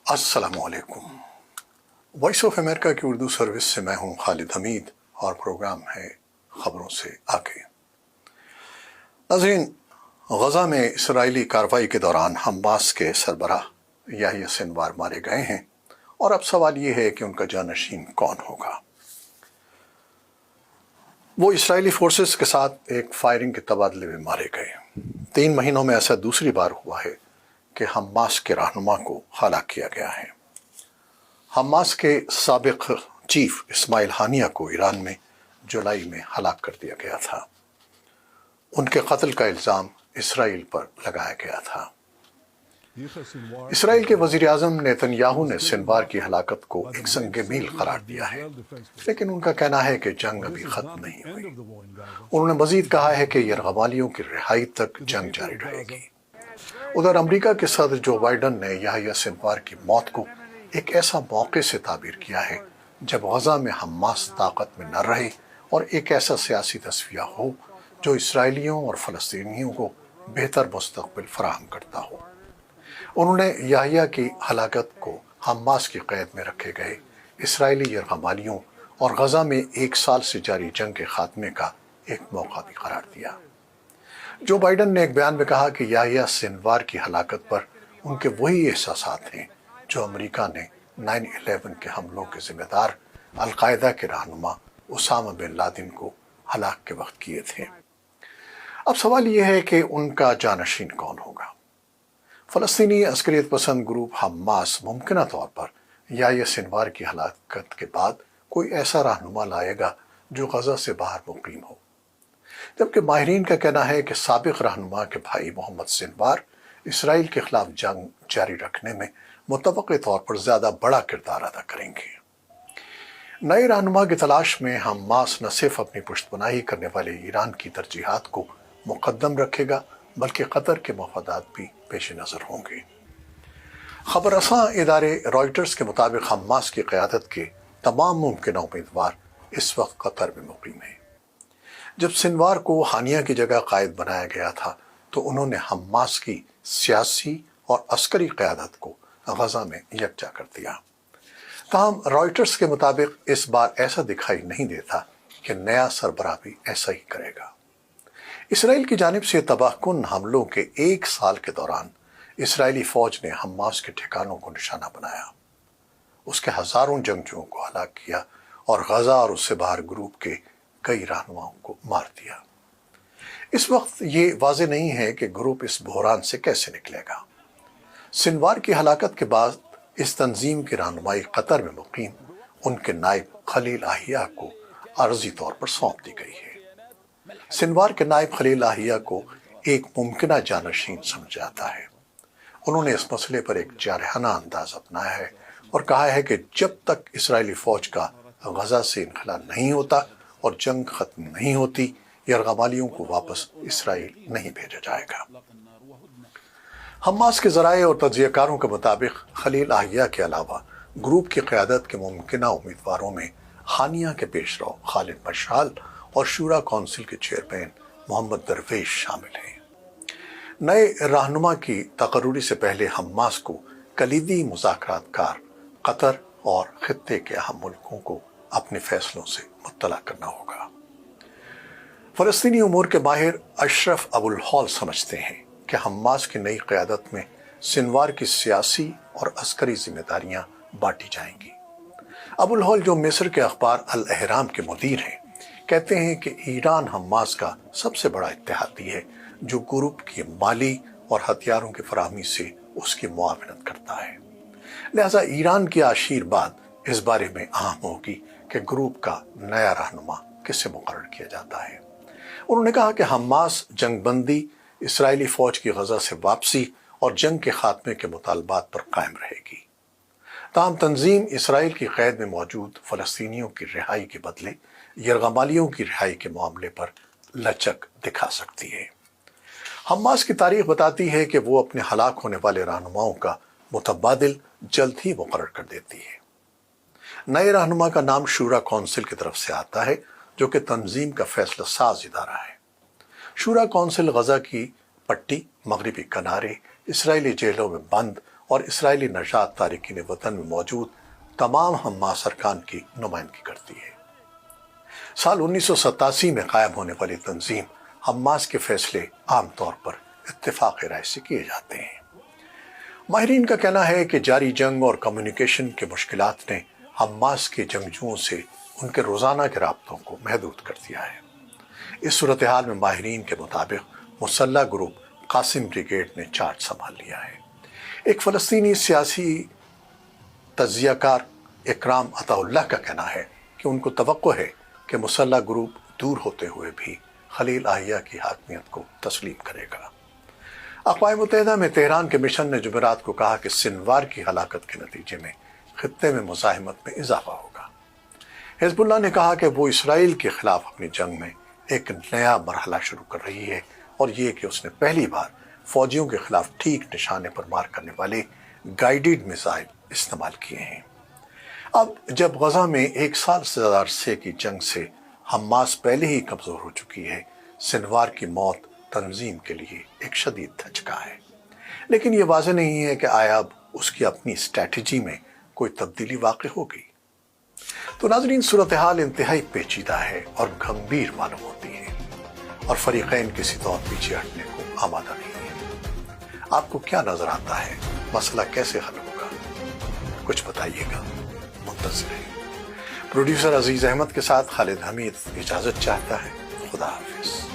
अस्सलाम वालेकुम। Voice of America की उर्दू सर्विस से मैं हूं खालिद हमीद और प्रोग्राम है खबरों से आगे। नाज़रीन, गजा में इसराइली कार्रवाई के दौरान हमास के सरबराह याहिया सिनवार मारे गए हैं और अब सवाल ये है कि उनका जानशीन कौन होगा। वो इसराइली फोर्सेस के साथ एक फायरिंग के तबादले में मारे गए। 3 महीनों में ऐसा दूसरी बार हुआ है कि हमास के रहनुमा को हलाक किया गया है। हमास के साबिक चीफ इस्माइल हानिया को ईरान में जुलाई में हलाक कर दिया गया था। उनके कत्ल का इल्ज़ाम इसराइल पर लगाया गया था। इसराइल के वज़ीर आज़म नेतन्याहू ने सिनवार की हलाकत को एक संग मील करार दिया है, लेकिन उनका कहना है कि जंग अभी ख़त्म नहीं हुई। उन्होंने मज़ीद कहा है कि यरग़मालियों की रिहाई तक जंग जारी रहेगी। उधर अमेरिका के सदर जो बाइडन ने याहिया सिनवार की मौत को एक ऐसा मौके से ताबीर किया है जब गजा में हमास ताकत में न रहे और एक ऐसा सियासी तस्वीर हो जो इसराइलियों और फ़लस्तीनियों को बेहतर मुस्तक़बिल फराहम करता हो। उन्होंने याहिया की हलाकत को हमास की क़ैद में रखे गए इसराइली यरग़मालियों और गजा में 1 साल से जारी जंग के खात्मे का एक मौका भी करार दिया। जो बाइडन ने एक बयान में कहा कि याहिया सिनवार की हलाकत पर उनके वही एहसासात हैं जो अमेरिका ने 9/11 के हमलों के जिम्मेदार अल-कायदा के रहनुमा उसामा बिन लादेन को हलाक के वक्त किए थे। अब सवाल यह है कि उनका जानशीन कौन होगा। फ़लस्तीनी अस्करियत पसंद ग्रुप हमास मुमकिन तौर पर याहिया सिनवार की हलाकत के बाद कोई ऐसा रहनुमा लाएगा जो गजा से बाहर मुकीम हो, जबकि माहिरीन का कहना है कि साबिक रहनुमा के भाई मोहम्मद सिनवार इसराइल के खिलाफ जंग जारी रखने में मुतवक्के तौर पर ज़्यादा बड़ा किरदार अदा करेंगे। नए रहनुमा की तलाश में हमास न सिर्फ अपनी पुश्तपनाही करने वाले ईरान की तरजीहात को मुकद्दम रखेगा बल्कि कतर के मफादात भी पेश नज़र होंगे। खबर रसां इदारे रॉयटर्स के मुताबिक हमास की क़यादत के तमाम मुमकिन उम्मीदवार इस वक्त कतर में मुकीम हैं। जब सिनवार को हानिया की जगह कायद बनाया गया था तो उन्होंने हमास की सियासी और अस्करी क़यादत को गजा में यकजा कर दिया। ताहम रॉयटर्स के मुताबिक इस बार ऐसा दिखाई नहीं देता कि नया सरबराह भी ऐसा ही करेगा। इसराइल की जानिब से तबाहकुन हमलों के 1 साल के दौरान इसराइली फ़ौज ने हमास के ठिकानों को निशाना बनाया, उसके हज़ारों जंगजुओं को हलाक किया और गजा और उससे बाहर ग्रुप के कई रहनुमाओं को मार दिया। इस वक्त ये वाज़ेह नहीं है कि ग्रुप इस बहरान से कैसे निकलेगा। सिनवार की हलाकत के बाद इस तंजीम की रहनुमाई कतर में मुकीम उनके नायब खलील आहिया को आर्जी तौर पर सौंप दी गई है। सिनवार के नायब खलील आहिया को एक मुमकिन जानशीन समझा जाता है। उन्होंने इस मसले पर एक जारहाना अंदाज अपनाया है और कहा है कि जब तक इसराइली फ़ौज का गजा से इनखला नहीं होता और जंग ख़त्म नहीं होती, यरग़मालियों को वापस इसराइल नहीं भेजा जाएगा। हमास के ज़राए और तज्ज़ियाकारों के मुताबिक खलील आहिया के अलावा ग्रुप की क़यादत के मुमकिना उम्मीदवारों में हानिया के पेशरो खालिद मशाल और शूरा कौंसिल के चेयरमैन मोहम्मद दरवेश शामिल हैं। नए रहनुमा की तकर्रुरी से पहले हमास को कलीदी मुज़ाकरातकार कतर और खित्ते के अहम मुल्कों को अपने फैसलों से मुत्तला करना होगा। फ़लस्तीनी उमूर के माहिर अशरफ अबुल हौल समझते हैं कि हमास की नई क़यादत में सिनवार की सियासी और अस्करी जिम्मेदारियां बांटी जाएंगी। अबुल हौल, जो मिस्र के अखबार अल अहराम के मुदीर हैं, कहते हैं कि ईरान हमास का सबसे बड़ा इत्तेहादी है जो ग्रुप की माली और हथियारों की फराहमी से उसकी मुआवनत करता है। लिहाजा ईरान की आशीर्वाद इस बारे में अहम होगी कि ग्रुप का नया रहनुमा किसे मुकर्रर किया जाता है। उन्होंने कहा कि हमास जंगबंदी, इसराइली फ़ौज की गजा से वापसी और जंग के खात्मे के मुतालबात पर कायम रहेगी। ताहम तंजीम इसराइल की क़ैद में मौजूद फ़लस्तीनियों की रिहाई के बदले यरग़मालियों की रिहाई के मामले पर लचक दिखा सकती है। हमास की तारीख बताती है कि वो अपने हलाक होने वाले रहनुमाओं का मुतबादिल जल्द ही मुकर्रर कर देती है। नए रहनुमा का नाम शूरा कौंसिल की तरफ से आता है, जो कि तंजीम का फैसला साज इदारा है। शूरा कौंसिल गजा की पट्टी, मगरिबी किनारे, इसराइली जेलों में बंद اور اسرائیلی نژاد تارکین وطن میں موجود تمام حماس ارکان کی نمائندگی کرتی ہے۔ سال 1987 میں قائم ہونے والی تنظیم حماس کے فیصلے عام طور پر اتفاق رائے سے کیے جاتے ہیں۔ ماہرین کا کہنا ہے کہ جاری جنگ اور کمیونیکیشن کے مشکلات نے حماس کے جنگجوؤں سے ان کے روزانہ کے رابطوں کو محدود کر دیا ہے۔ اس صورتحال میں ماہرین کے مطابق مسلح گروپ قاسم بریگیڈ نے چارج سنبھال لیا ہے۔ ایک فلسطینی سیاسی تجزیہ کار اکرام عطا اللہ کا کہنا ہے کہ ان کو توقع ہے کہ مسلح گروپ دور ہوتے ہوئے بھی خلیل احیا کی حاکمیت کو تسلیم کرے گا۔ اقوام متحدہ میں تہران کے مشن نے جمعرات کو کہا کہ سنوار کی ہلاکت کے نتیجے میں خطے میں مزاحمت میں اضافہ ہوگا۔ حزب اللہ نے کہا کہ وہ اسرائیل کے خلاف اپنی جنگ میں ایک نیا مرحلہ شروع کر رہی ہے، اور یہ کہ اس نے پہلی بار فوجیوں کے خلاف ٹھیک نشانے پر مار کرنے والے گائیڈڈ میزائل استعمال کیے ہیں۔ اب جب غزہ میں 1 سال سے زیادہ عرصے کی جنگ سے حماس پہلے ہی کمزور ہو چکی ہے، سنوار کی موت تنظیم کے لیے ایک شدید دھچکا ہے۔ لیکن یہ واضح نہیں ہے کہ آیا اب اس کی اپنی اسٹریٹجی میں کوئی تبدیلی واقع ہو گئی۔ تو ناظرین، صورتحال انتہائی پیچیدہ ہے اور گھمبیر معلوم ہوتی ہے، اور فریقین کسی طور پیچھے ہٹنے کو آمادہ نہیں ہے۔ آپ کو کیا نظر آتا ہے؟ مسئلہ کیسے حل ہوگا؟ کچھ بتائیے گا، منتظر ہے۔ پروڈیوسر عزیز احمد کے ساتھ خالد حمید اجازت چاہتا ہے۔ خدا حافظ۔